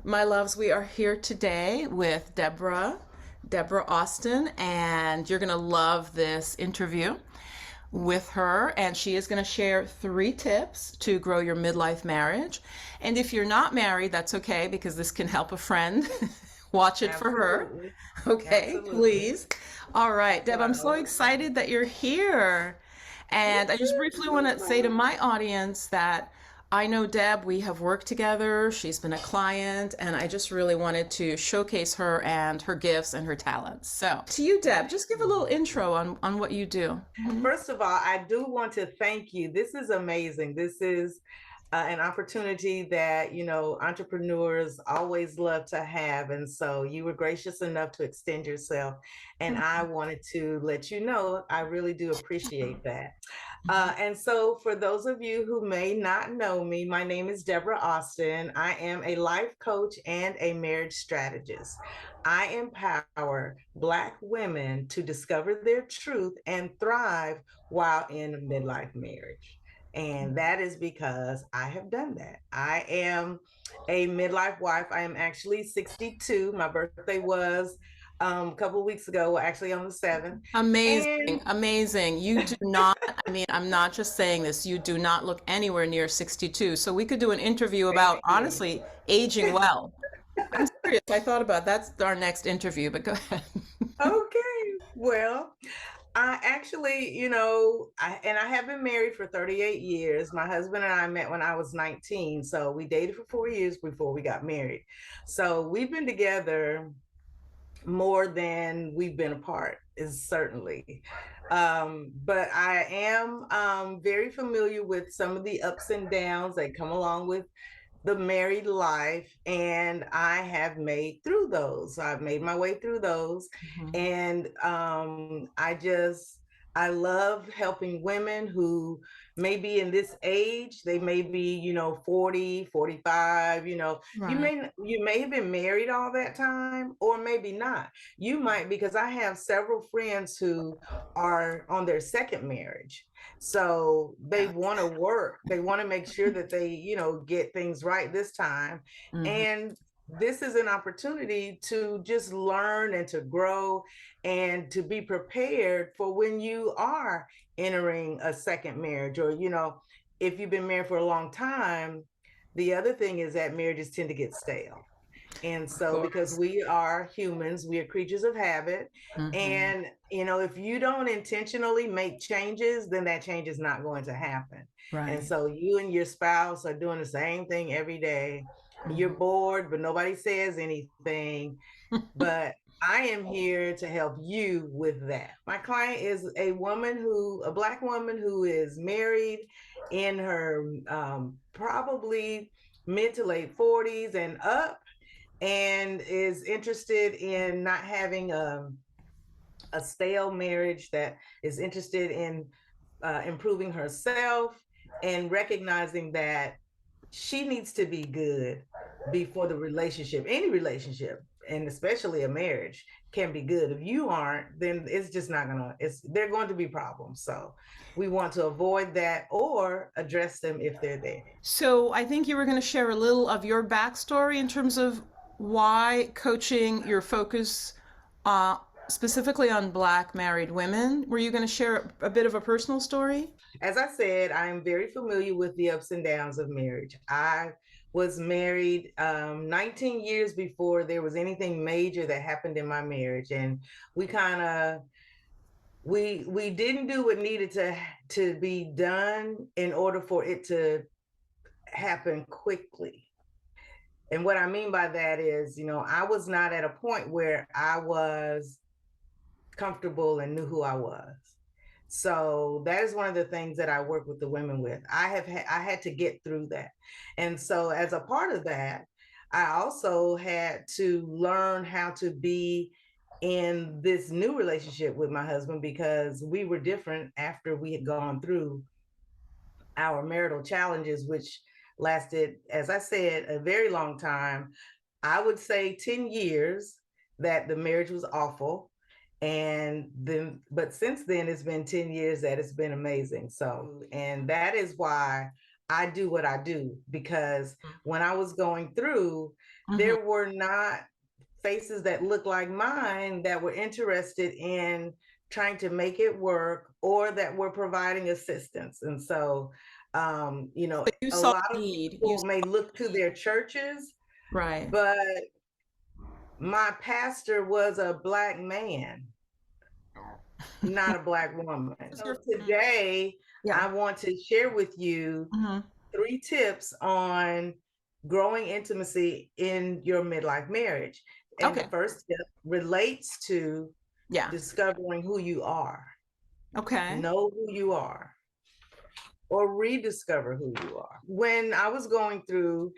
My loves, we are here today with Deborah Austin, and you're going to love this interview with her. And she is going to share 3 tips to grow your midlife marriage. And if you're not married, that's okay because this can help a friend. Watch it for her. Absolutely. Okay, Absolutely. please. All right, That's Deb, what I I'm so always say. excited that you're here. Me And I just too. briefly want Me to say to too. my audience that I know Deb, we have worked together. She's been a client, and I just really wanted to showcase her and her gifts and her talents. So, to you, Deb, just give a little Absolutely. intro on what you do. First of all, I do want to thank you. This is amazing. This is an opportunity that, entrepreneurs always love to have. And so you were gracious enough to extend yourself. And I wanted to let you know I really do appreciate that. And so, for those of you who may not know me, my name is Deborah Austin. I am a life coach and a marriage strategist. I empower Black women to discover their truth and thrive while in a midlife marriage. And that is because I have done that. I am a midlife wife. I am actually 62. My birthday was a couple of weeks ago, well, actually on the 7th. Amazing, And amazing. You do not, I mean, I'm not just saying this, you do not look anywhere near 62. So we could do an interview about, thank you. honestly, aging well. I'm serious. I thought about that's our next interview, but go ahead. Okay. Well, I actually, I have been married for 38 years. My husband and I met when I was 19. So we dated for 4 years before we got married. So we've been together more than we've been apart, is certainly. But I am very familiar with some of the ups and downs that come along with the married life, and I have made through those. I've made my way through those, Mhm. and I love helping women who may be in this age. They may be, 40, 45. Right. You may have been married all that time, or maybe not. You might, because I have several friends who are on their second marriage, so they Yeah. want to work. They want to make sure that they, get things right this time. Mhm. And this is an opportunity to just learn and to grow and to be prepared for when you are entering a second marriage, or, if you've been married for a long time. The other thing is that marriages tend to get stale. And Of so, because course. we are humans, we are creatures of habit. Hmm. And, if you don't intentionally make changes, then that change is not going to happen. And Right. so, you and your spouse are doing the same thing every day. You're bored, but nobody says anything. But I am here to help you with that. My client is a Black woman who is married in her probably mid to late 40s and up, and is interested in not having a stale marriage, that is interested in improving herself and recognizing that she needs to be good before the relationship, any relationship, and especially a marriage, can be good. If you aren't, then it's just not gonna, they're going to be problems. So we want to avoid that or address them if they're there. So I think you were going to share a little of your backstory in terms of why coaching your focus uh, specifically on Black married women. Were you going to share a bit of a personal story? As I said, I am very familiar with the ups and downs of marriage. I was married 19 years before there was anything major that happened in my marriage, and we kind of we didn't do what needed to be done in order for it to happen quickly. And what I mean by that is, I was not at a point where I was comfortable and knew who I was. So that is one of the things that I work with the women with. I had to get through that. And so as a part of that, I also had to learn how to be in this new relationship with my husband, because we were different after we had gone through our marital challenges, which lasted, as I said, a very long time. I would say 10 years that the marriage was awful. And then, but since then, it's been 10 years that it's been amazing. So, and that is why I do what I do, because when I was going through, Mhm. there were not faces that looked like mine that were interested in trying to make it work or that were providing assistance. And so, But you a saw lot the of need. You people may look to their churches, right. but my pastor was a Black man, not a Black woman. So today, Yeah. I want to share with you Mhm. 3 tips on growing intimacy in your midlife marriage. And the Okay. first tip relates to Yeah. discovering who you are. Okay. Know who you are or rediscover who you are. When I was going through,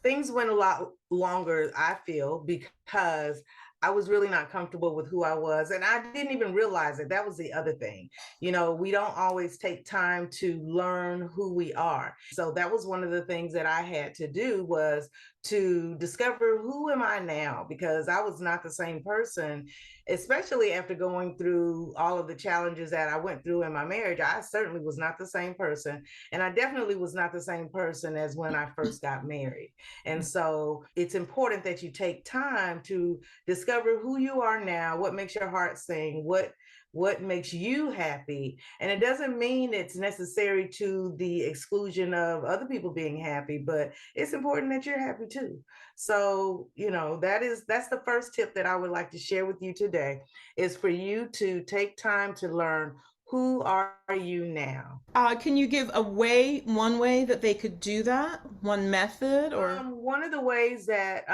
things went a lot longer, I feel, because I was really not comfortable with who I was. And I didn't even realize it. That was the other thing. We don't always take time to learn who we are. So that was one of the things that I had to do, was to discover, who am I now? Because I was not the same person, especially after going through all of the challenges that I went through in my marriage. I certainly was not the same person. And I definitely was not the same person as when I first got married. And so it's important that you take time to discover who you are now, what makes your heart sing, what makes you happy. And it doesn't mean it's necessary to the exclusion of other people being happy, but it's important that you're happy too. So, that's the first tip that I would like to share with you today, is for you to take time to learn, who are you now? Can you give one way that they could do that? One method or? One of the ways that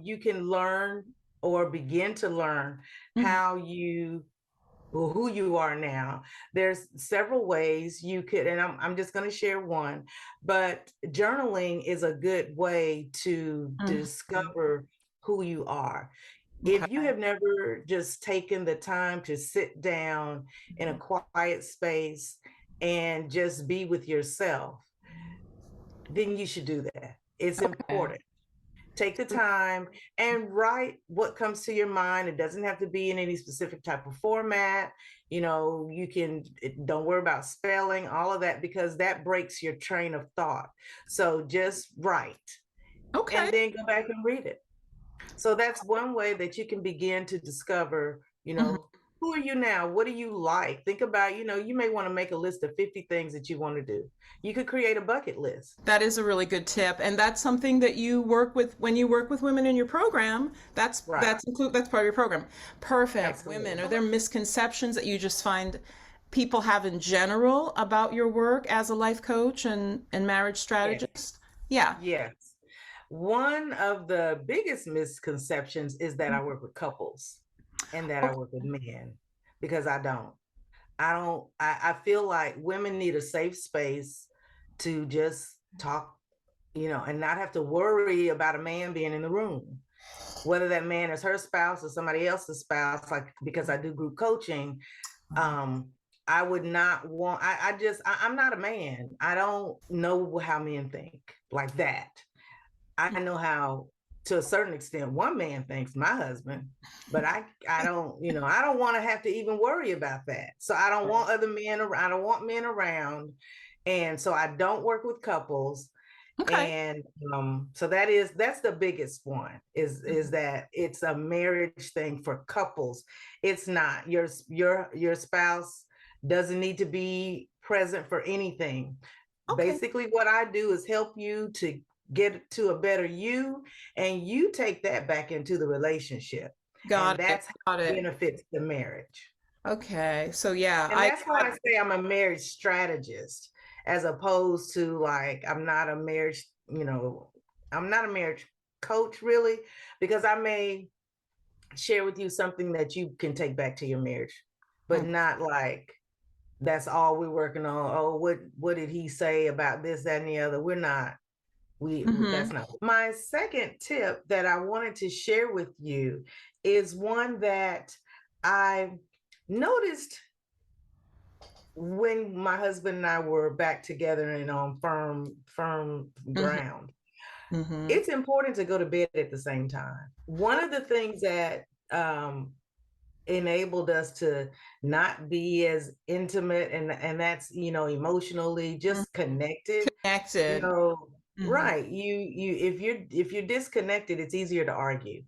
you can learn or begin to learn Mhm. how you or who you are now, there's several ways you could, and I'm just going to share one, but journaling is a good way to Mhm. discover who you are. If you Okay. have never just taken the time to sit down in a quiet space and just be with yourself, then you should do that. It's Okay. important. Take the time and write what comes to your mind. It doesn't have to be in any specific type of format. You can, don't worry about spelling, all of that, because that breaks your train of thought. So just write Okay. and then go back and read it. So that's one way that you can begin to discover, Mhm. who are you now? What do you like? Think about, you may want to make a list of 50 things that you want to do. You could create a bucket list. That is a really good tip, and that's something that you work with when you work with women in your program. Right. That's part of your program. Perfect. Women, Absolutely. are there misconceptions that you just find people have in general about your work as a life coach and marriage Yes. strategist? Yeah. Yes. One of the biggest misconceptions is that I work with couples and that I Okay. work with men, because I don't. I feel like women need a safe space to just talk, and not have to worry about a man being in the room, whether that man is her spouse or somebody else's spouse. Like, because I do group coaching, um, I would not want, I'm not a man. I don't know how men think like that. I know how, to a certain extent, one man thinks, my husband, but I don't, I don't want to have to even worry about that. So I don't want other men around. I don't want men around. And so I don't work with couples. Okay. And so that's the biggest one, is that it's a marriage thing for couples. It's not, your spouse doesn't need to be present for anything. Okay. Basically, what I do is help you to get to a better you, and you take that back into the relationship. And Got it. that's how Got it it. benefits the marriage. Okay. So yeah, And that's why I say I'm a marriage strategist, as opposed to, like, I'm not a marriage coach really, because I may share with you something that you can take back to your marriage, but not like that's all we're working on. Oh, what did he say about this, that, and the other? We're not. Mm-hmm. That's not. My second tip that I wanted to share with you is one that I noticed when my husband and I were back together and on firm Mm-hmm. ground. Mm-hmm. It's important to go to bed at the same time. One of the things that enabled us to not be as intimate, and that's, emotionally just connected, you Connected. know Mhm. right. If you're disconnected, it's easier to argue.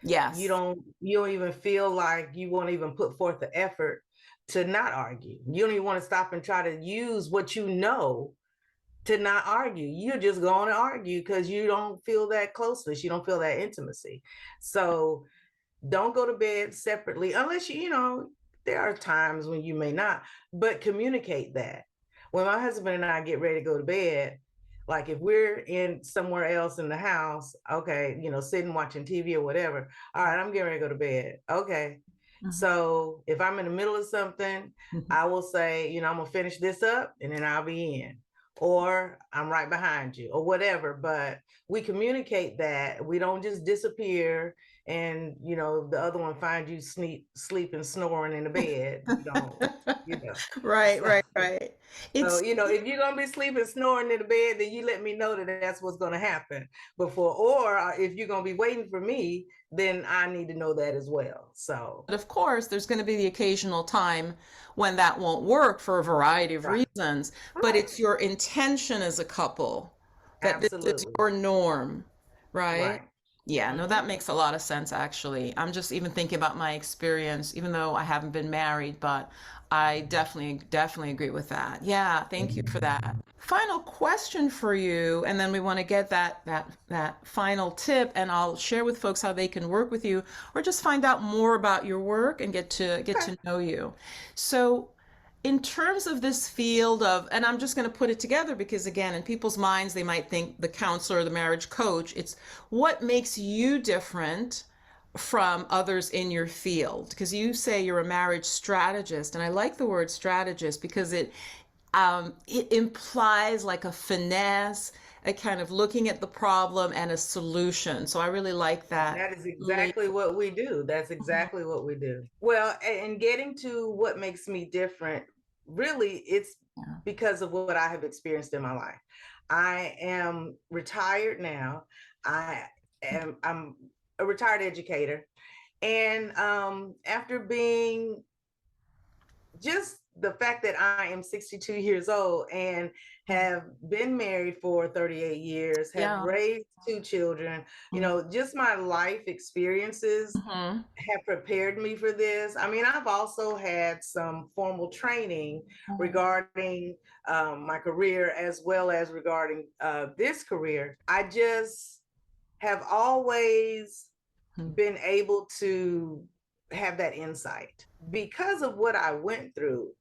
Yes. You don't even feel like you won't even put forth the effort to not argue. You don't even want to stop and try to use what you know to not argue. You're just going to argue because you don't feel that closeness, you don't feel that intimacy. So don't go to bed separately unless there are times when you may not, but communicate that. When my husband and I get ready to go to bed, like if we're in somewhere else in the house, okay, sitting watching TV or whatever, all right, I'm getting ready to go to bed. Okay. Mhm. So if I'm in the middle of something, Mhm. I will say, I'm gonna finish this up and then I'll be in. Or I'm right behind you, or whatever. But we communicate that. We don't just disappear and the other one finds you sleeping, snoring in the bed. You don't, you know. Right, So right, right. It's if you're gonna be sleeping, snoring in the bed, then you let me know that that's what's gonna happen before. Or if you're gonna be waiting for me, then I need to know that as well. So But of course, there's going to be the occasional time when that won't work for a variety of right, reasons, but right, it's your intention as a couple that this is absolutely, your norm, right? right. Yeah, no, Hmm. that makes a lot of sense, actually. I'm just even thinking about my experience, even though I haven't been married, but I definitely agree with that. Yeah, thank you for that. Final question for you, and then we want to get that final tip, and I'll share with folks how they can work with you, or just find out more about your work and get Okay. to know you. So, in terms of this field of, and I'm just going to put it together because, again, in people's minds, they might think the counselor, the marriage coach, it's what makes you different from others in your field. Because you say you're a marriage strategist, and I like the word strategist because it implies like a finesse, a kind of looking at the problem and a solution. So I really like And that. that is exactly what we do. That's exactly what we do. Well, and getting to what makes me different, really, it's Yeah. because of what I have experienced in my life. I am retired now. I'm a retired educator. And after being just the fact that I am 62 years old and have been married for 38 years, have Yeah. raised two children, just my life experiences Mm-hmm. have prepared me for this. I mean, I've also had some formal training regarding my career as well as regarding this career. I just have always been able to have that insight because of what I went through.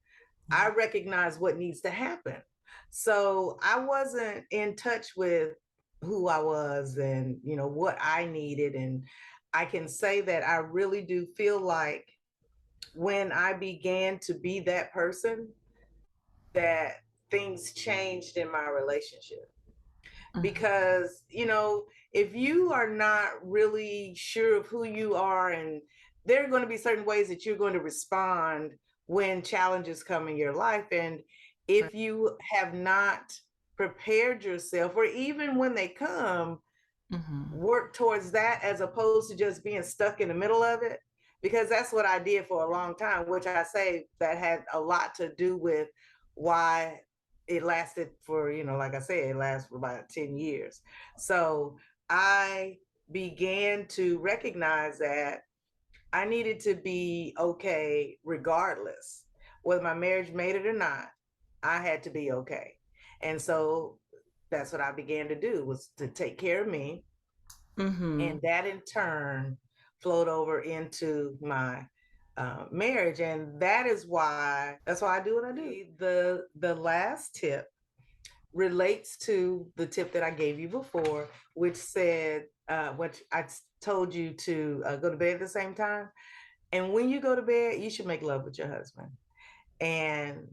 I recognize what needs to happen. So I wasn't in touch with who I was and what I needed. And I can say that I really do feel like when I began to be that person, that things changed in my relationship. Mm-hmm. Because if you are not really sure of who you are, and there are going to be certain ways that you're going to respond when challenges come in your life, and if you have not prepared yourself, or even when they come, Mm-hmm. work towards that as opposed to just being stuck in the middle of it, because that's what I did for a long time, which I say that had a lot to do with why it lasted for, like I said, it lasted for about 10 years. So I began to recognize that I needed to be okay regardless. Whether my marriage made it or not, I had to be okay. And so that's what I began to do, was to take care of me, Mm-hmm. and that in turn flowed over into my marriage. And that's why I do what I do. The last tip relates to the tip that I gave you before, which said, which I told you to go to bed at the same time. And when you go to bed, you should make love with your husband and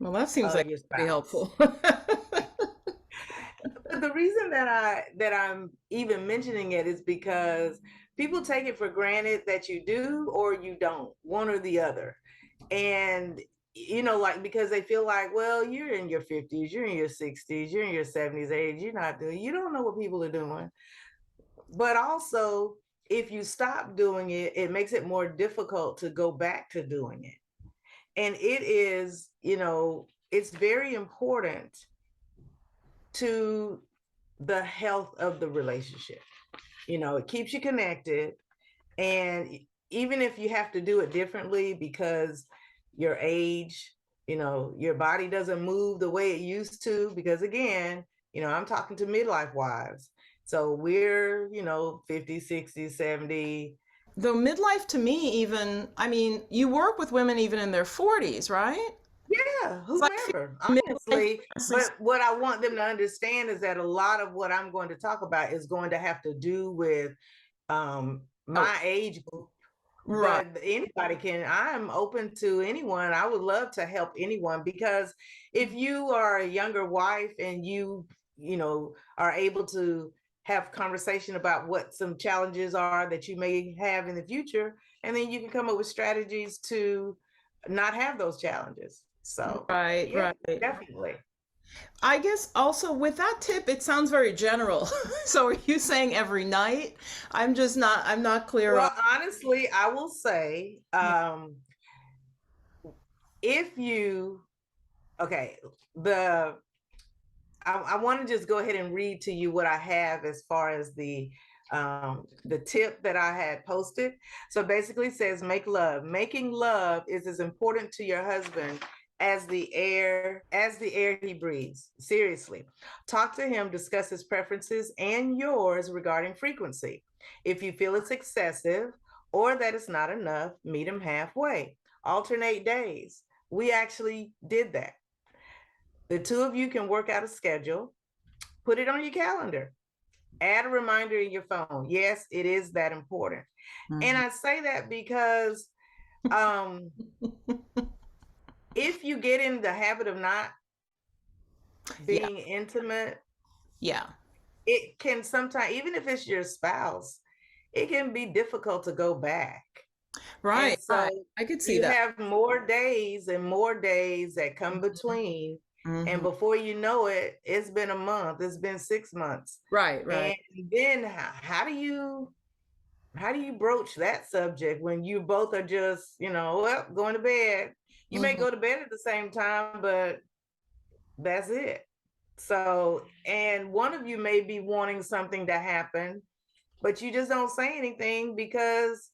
Well, that seems like your pretty spouse. helpful. But the reason that I'm even mentioning it is because people take it for granted that you do or you don't, one or the other. And like, because they feel like, well, you're in your 50s, you're in your 60s, you're in your 70s age, you don't know what people are doing. But also, if you stop doing it, it makes it more difficult to go back to doing it. And it is, it's very important to the health of the relationship. It keeps you connected. And even if you have to do it differently because your age, your body doesn't move the way it used to, because again, I'm talking to midlife wives. So we're, 50, 60, 70. Though midlife to me, even, I mean, you work with women even in their 40s, right? Yeah, It's like whomever, midlife honestly. crisis. But what I want them to understand is that a lot of what I'm going to talk about is going to have to do with Oh, my age group. right. But anybody can, I'm open to anyone. I would love to help anyone, because if you are a younger wife and are able to have conversation about what some challenges are that you may have in the future, and then you can come up with strategies to not have those challenges. So Right, yeah, right. definitely. I guess also with that tip, it sounds very general. So are you saying every night? I'm not clear on. Well, honestly, I will say, Yeah. if you okay, the I want to just go ahead and read to you what I have as far as the tip that I had posted. So basically it says, make love. Making love is as important to your husband as the air he breathes. Seriously. Talk to him, discuss his preferences and yours regarding frequency. If you feel it's excessive or that it's not enough, meet him halfway. Alternate days. We actually did that. The two of you can work out a schedule, put it on your calendar, add a reminder in your phone. Yes, it is that important. And Mhm. I say that because um, if you get in the habit of not Yeah, being intimate, yeah. it can sometimes, even if it's your spouse, it can be difficult to go back. And Right, so right. I could see you that. have more days and more days that come between. And Hmm. before you know it, it's been a month, it's been 6 months. Right, right. And then how do you broach that subject when you both are just, well, going to bed? You may Hmm. go to bed at the same time, but that's it. So, and one of you may be wanting something to happen, but you just don't say anything because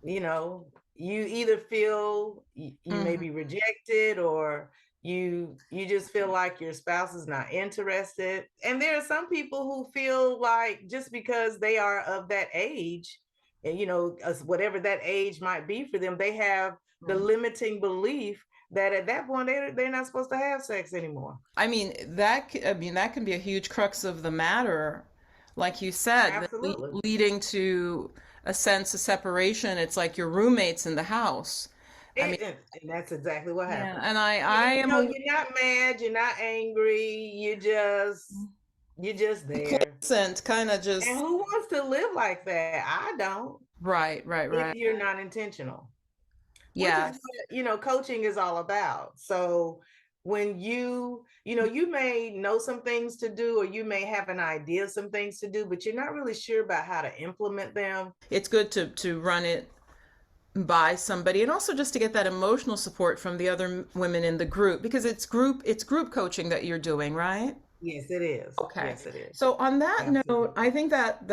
you know you either feel you may Hmm. be rejected, or you just feel like your spouse is not interested. And there are some people who feel like just because they are of that age, and whatever that age might be for them, they have the limiting belief that at that point they're not supposed to have sex anymore. I mean that can be a huge crux of the matter, like you said, Absolutely. leading to a sense of separation. It's like your roommates in the house. I mean, And that's exactly what yeah, happens. and I am a You're not mad, you're not angry, you're just there. complacent, kind of And just who wants to live like that? I don't, right, right, if right. you're not intentional, which is Yes. what, coaching is all about. So when you may know some things to do, or you may have an idea of some things to do, but you're not really sure about how to implement them. It's good to run it by somebody, and also just to get that emotional support from the other women in the group, because it's group coaching that you're doing, right? Yes, it is. Okay. Yes, it is. So on that note, Absolutely. I think that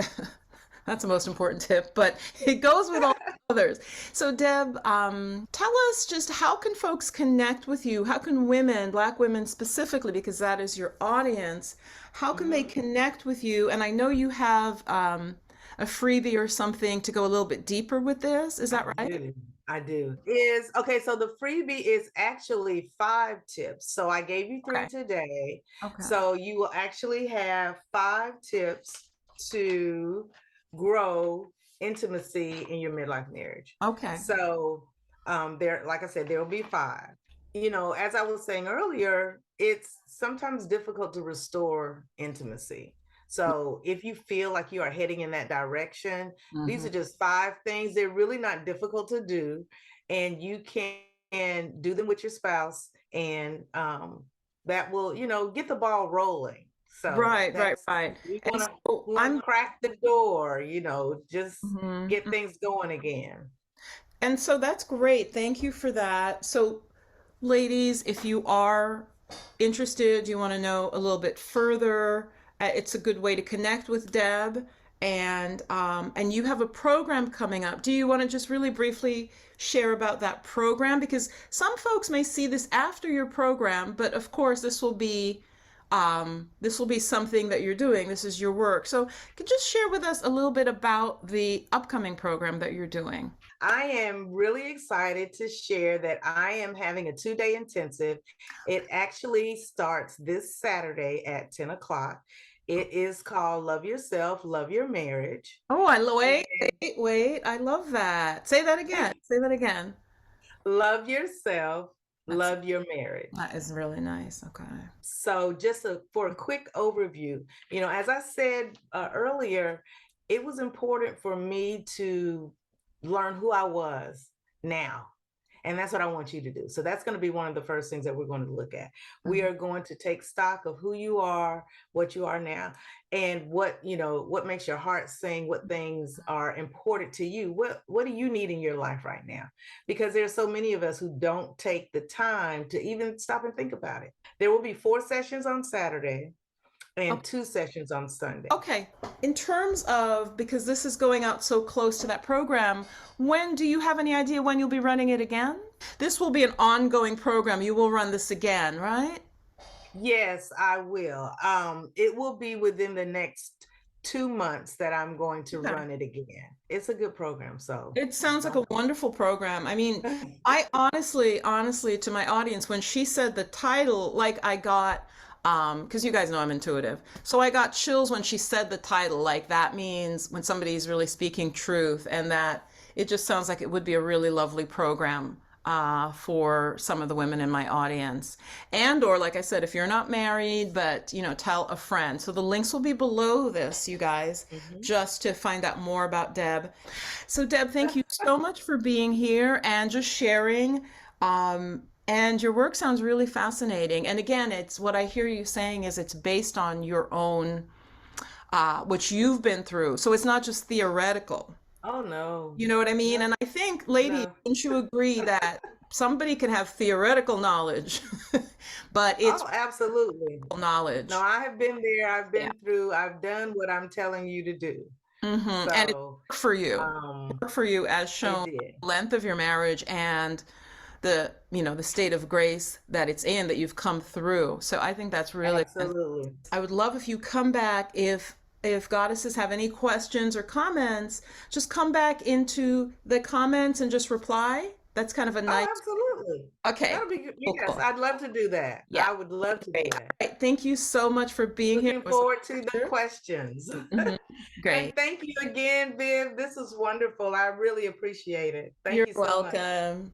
that's the most important tip, but it goes with all the others. So Deb, tell us just how can folks connect with you? How can women, Black women specifically, because that is your audience, how can they Mhm. connect with you? And I know you have a freebie or something to go a little bit deeper with this. Is I that right? do. I do. Is okay. So the freebie is actually 5 tips. So I gave you three Okay. today. Okay. So you will actually have 5 tips to grow intimacy in your midlife marriage. Okay. So like I said, there will be 5. As I was saying earlier, it's sometimes difficult to restore intimacy. So if you feel like you are heading in that direction, these Hmm. are just 5 things. They're really not difficult to do, and you can do them with your spouse, and that will, get the ball rolling. So Right, right, that's right. we And want to so we want to I'm crack the door, just get mhm. things going again. And so that's great. Thank you for that. So, ladies, if you are interested, you want to know a little bit further It's a good way to connect with Deb, and you have a program coming up. Do you want to just really briefly share about that program? Because some folks may see this after your program, but of course this will be something that you're doing. This is your work. So could you just share with us a little bit about the upcoming program that you're doing? I am really excited to share that I am having a 2-day intensive. It actually starts this Saturday at 10 o'clock. It is called Love Yourself, Love Your Marriage. Oh, wait. I love that. Say that again. Say that again. Love yourself, That's love your marriage. that is really nice. Okay. So, just for a quick overview, as I said earlier, it was important for me to learn who I was now. And that's what I want you to do. So that's going to be one of the first things that we're going to look at. We Mhm. are going to take stock of who you are, what you are now, and what makes your heart sing, what things are important to you. What do you need in your life right now? Because there's so many of us who don't take the time to even stop and think about it. There will be 4 sessions on Saturday and 2 sessions on Sunday. Okay. In terms of, because this is going out so close to that program, when do you have any idea when you'll be running it again? This will be an ongoing program. You will run this again, right? Yes, I will. It will be within the next 2 months that I'm going to Okay. run it again. It's a good program, so It sounds like a don't. wonderful program. I mean, I honestly, to my audience, when she said the title, like I got, because you guys know I'm intuitive. So I got chills when she said the title, like that means when somebody's really speaking truth, and that it just sounds like it would be a really lovely program for some of the women in my audience. And or like I said, if you're not married, but tell a friend. So the links will be below this, you guys, Mhm. just to find out more about Deb. So Deb, thank you so much for being here and just sharing. And your work sounds really fascinating. And again, it's what I hear you saying is it's based on your own, what you've been through. So it's not just theoretical. Oh no, You know what I mean? no, And I think, ladies, no. wouldn't you agree that somebody can have theoretical knowledge, but it's Oh, absolutely. real No, knowledge. I have been there. I've Yeah. been through. I've done what I'm telling you to do. And it So, worked for you. um, Worked for you as it shown did. the length of your marriage and the state of grace that it's in that you've come through. So I think that's really Absolutely. I would love if you come back if goddesses have any questions or comments, just come back into the comments and just reply. That's kind of a Oh, nice. absolutely. Okay. That'll be good. Cool, Yes, cool. I'd love to do that. Yeah. I would love to do Great. All that. right. Thank you so much for being here. Looking It was a forward to the pleasure. questions. Mhm. And Great. thank you again, Viv. This is wonderful. I really appreciate it. Thank You're you so much. welcome.